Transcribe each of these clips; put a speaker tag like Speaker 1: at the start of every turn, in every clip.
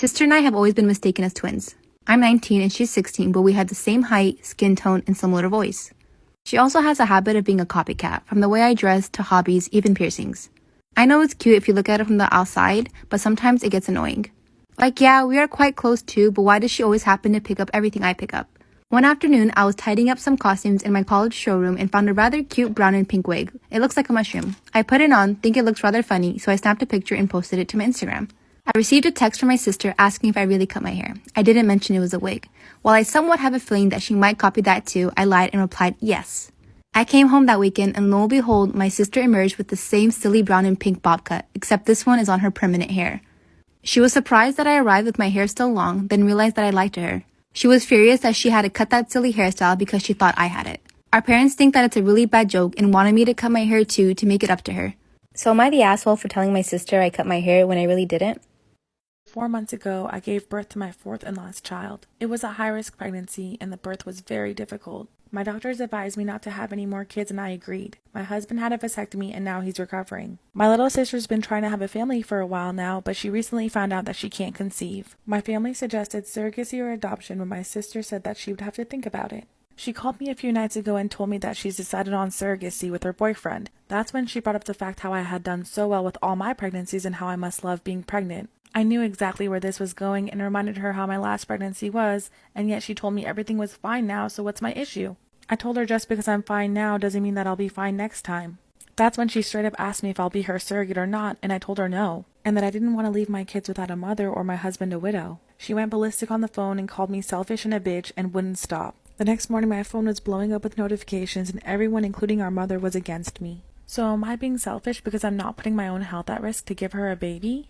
Speaker 1: sister and I have always been mistaken as twins. I'm 19 and she's 16, but we have the same height, skin tone, and similar voice. She also has a habit of being a copycat, from the way I dress to hobbies, even piercings. I know it's cute if you look at it from the outside, but sometimes it gets annoying. Like, yeah, we are quite close too, but why does she always happen to pick up everything I pick up? One afternoon, I was tidying up some costumes in my college showroom and found a rather cute brown and pink wig. It looks like a mushroom. I put it on, think it looks rather funny, so I snapped a picture and posted it to my Instagram. I received a text from my sister asking if I really cut my hair. I didn't mention it was a wig. While I somewhat have a feeling that she might copy that too, I lied and replied yes. I came home that weekend and lo and behold, my sister emerged with the same silly brown and pink bob cut, except this one is on her permanent hair. She was surprised that I arrived with my hair still long, then realized that I lied to her. She was furious that she had to cut that silly hairstyle because she thought I had it. Our parents think that it's a really bad joke and wanted me to cut my hair too to make it up to her. So am I the asshole for telling my sister I cut my hair when I really didn't?
Speaker 2: 4 months ago, I gave birth to my fourth and last child. It was a high-risk pregnancy, and the birth was very difficult. My doctors advised me not to have any more kids, and I agreed. My husband had a vasectomy, and now he's recovering. My little sister's been trying to have a family for a while now, but she recently found out that she can't conceive. My family suggested surrogacy or adoption, but my sister said that she would have to think about it. She called me a few nights ago and told me that she's decided on surrogacy with her boyfriend. That's when she brought up the fact how I had done so well with all my pregnancies and how I must love being pregnant. I knew exactly where this was going and reminded her how my last pregnancy was, and yet she told me everything was fine now, so what's my issue? I told her just because I'm fine now doesn't mean that I'll be fine next time. That's when she straight up asked me if I'll be her surrogate or not, and I told her no, and that I didn't want to leave my kids without a mother or my husband a widow. She went ballistic on the phone and called me selfish and a bitch and wouldn't stop. The next morning my phone was blowing up with notifications and everyone, including our mother, was against me. So am I being selfish because I'm not putting my own health at risk to give her a baby?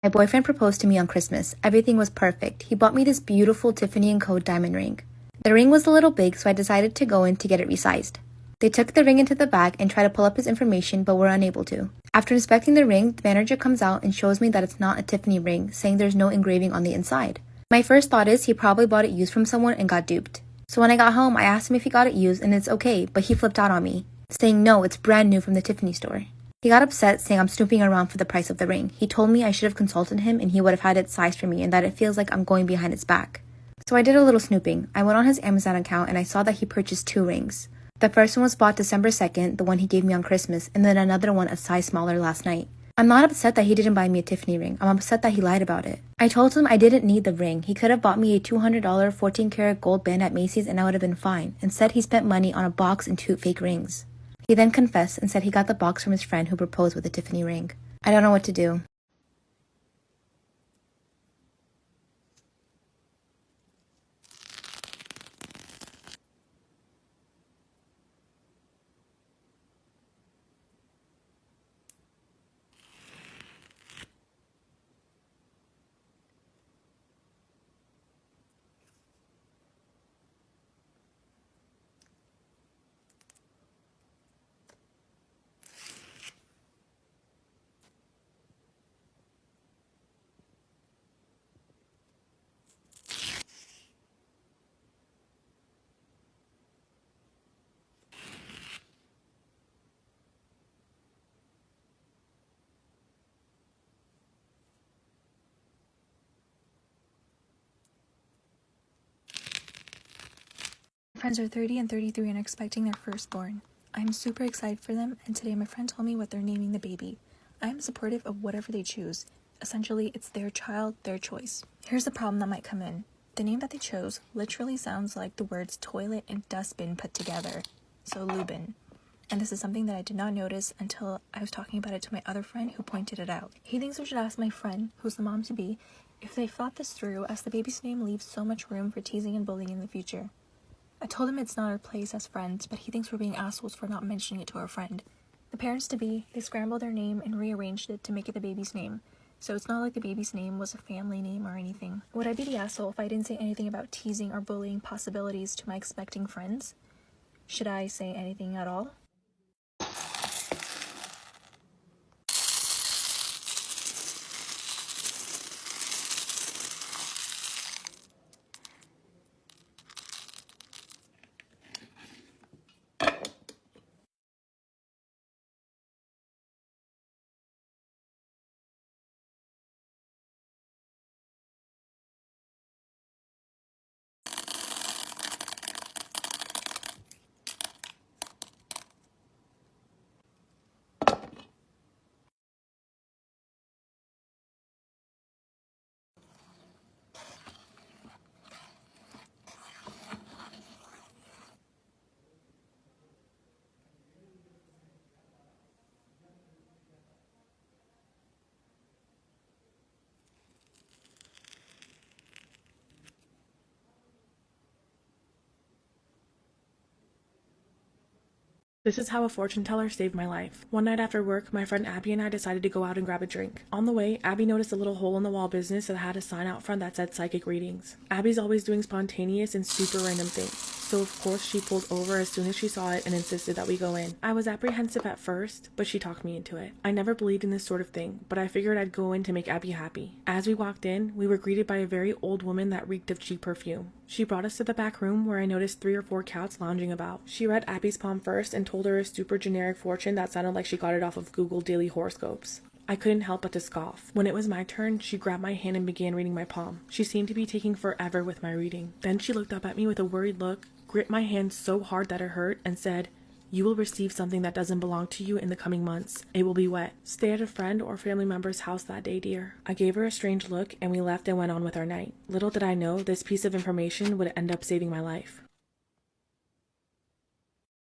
Speaker 1: My boyfriend proposed to me on Christmas. Everything was perfect. He bought me this beautiful Tiffany & Co. diamond ring. The ring was a little big, so I decided to go in to get it resized. They took the ring into the bag and tried to pull up his information, but were unable to. After inspecting the ring, the manager comes out and shows me that it's not a Tiffany ring, saying there's no engraving on the inside. My first thought is he probably bought it used from someone and got duped. So when I got home, I asked him if he got it used and it's okay, but he flipped out on me, saying no, it's brand new from the Tiffany store. He got upset, saying I'm snooping around for the price of the ring. He told me I should have consulted him and he would have had it sized for me and that it feels like I'm going behind his back. So I did a little snooping. I went on his Amazon account and I saw that he purchased 2 rings. The first one was bought December 2nd, the one he gave me on Christmas, and then another one a size smaller last night. I'm not upset that he didn't buy me a Tiffany ring. I'm upset that he lied about it. I told him I didn't need the ring. He could have bought me a $200 14 karat gold band at Macy's and I would have been fine. Instead, he spent money on a box and 2 fake rings. He then confessed and said he got the box from his friend who proposed with a Tiffany ring. I don't know what to do.
Speaker 3: My friends are 30 and 33 and are expecting their firstborn. I'm super excited for them, and today my friend told me what they're naming the baby. I am supportive of whatever they choose. Essentially, it's their child, their choice. Here's the problem that might come in. The name that they chose literally sounds like the words toilet and dustbin put together. So Lubin. And this is something that I did not notice until I was talking about it to my other friend who pointed it out. He thinks we should ask my friend, who's the mom-to-be, if they thought this through, as the baby's name leaves so much room for teasing and bullying in the future. I told him it's not our place as friends, but he thinks we're being assholes for not mentioning it to our friend. The parents-to-be, they scrambled their name and rearranged it to make it the baby's name. So it's not like the baby's name was a family name or anything. Would I be the asshole if I didn't say anything about teasing or bullying possibilities to my expecting friends? Should I say anything at all?
Speaker 2: This is how a fortune teller saved my life. One night after work, my friend Abby and I decided to go out and grab a drink. On the way, Abby noticed a little hole-in-the-wall business that had a sign out front that said psychic readings. Abby's always doing spontaneous and super random things, so of course she pulled over as soon as she saw it and insisted that we go in. I was apprehensive at first, but she talked me into it. I never believed in this sort of thing, but I figured I'd go in to make Abby happy. As we walked in, we were greeted by a very old woman that reeked of cheap perfume. She brought us to the back room where I noticed 3 or 4 cats lounging about. She read Abby's palm first and told her a super generic fortune that sounded like she got it off of Google Daily Horoscopes. I couldn't help but to scoff. When it was my turn, she grabbed my hand and began reading my palm. She seemed to be taking forever with my reading. Then she looked up at me with a worried look, gripped my hand so hard that it hurt, and said, "You will receive something that doesn't belong to you in the coming months. It will be wet. Stay at a friend or family member's house that day, dear." I gave her a strange look and we left and went on with our night. Little did I know this piece of information would end up saving my life.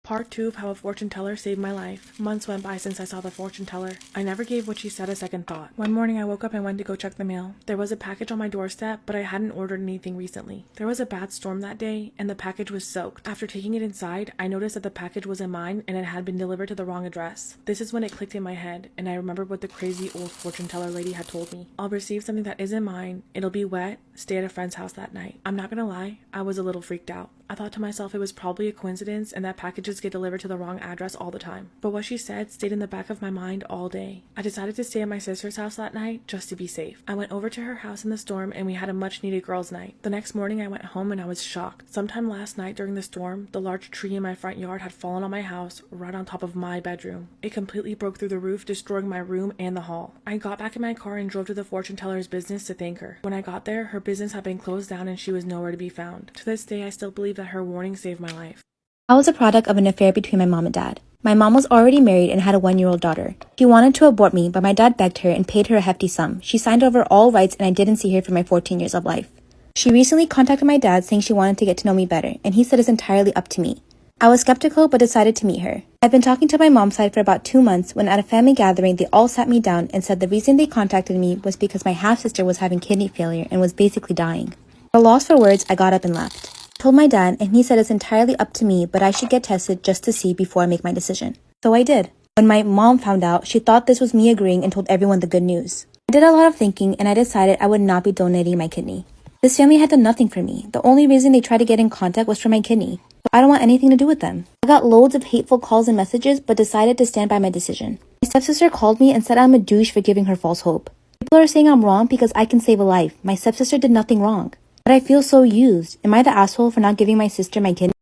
Speaker 2: Part 2 of how a fortune teller saved my life. Months went by since I saw the fortune teller. I never gave what she said a second thought. One morning I woke up and went to go check the mail. There was a package on my doorstep, but I hadn't ordered anything recently. There was a bad storm that day, and the package was soaked. After taking it inside, I noticed that the package wasn't mine and it had been delivered to the wrong address. This is when it clicked in my head, and I remembered what the crazy old fortune teller lady had told me. I'll receive something that isn't mine, it'll be wet, stay at a friend's house that night. I'm not gonna lie, I was a little freaked out. I thought to myself it was probably a coincidence and that packages get delivered to the wrong address all the time. But what she said stayed in the back of my mind all day. I decided to stay at my sister's house that night just to be safe. I went over to her house in the storm and we had a much needed girls' night. The next morning I went home and I was shocked. Sometime last night during the storm, the large tree in my front yard had fallen on my house right on top of my bedroom. It completely broke through the roof, destroying my room and the hall. I got back in my car and drove to the fortune teller's business to thank her. When I got there, her business had been closed down and she was nowhere to be found. To this day, I still believe that her warning saved my life.
Speaker 1: I was a product of an affair between my mom and dad. My mom was already married and had a 1-year-old daughter. She wanted to abort me, but my dad begged her and paid her a hefty sum. She signed over all rights and I didn't see her for my 14 years of life. She recently contacted my dad saying she wanted to get to know me better, and he said it's entirely up to me. I was skeptical but decided to meet her. I've been talking to my mom's side for about 2 months when at a family gathering they all sat me down and said the reason they contacted me was because my half-sister was having kidney failure and was basically dying. At a loss for words, I got up and left. I told my dad and he said it's entirely up to me, but I should get tested just to see before I make my decision. So I did. When my mom found out, she thought this was me agreeing and told everyone the good news. I did a lot of thinking and I decided I would not be donating my kidney. This family had done nothing for me. The only reason they tried to get in contact was for my kidney. So I don't want anything to do with them. I got loads of hateful calls and messages but decided to stand by my decision. My stepsister called me and said I'm a douche for giving her false hope. People are saying I'm wrong because I can save a life. My stepsister did nothing wrong. But I feel so used. Am I the asshole for not giving my sister my kidney?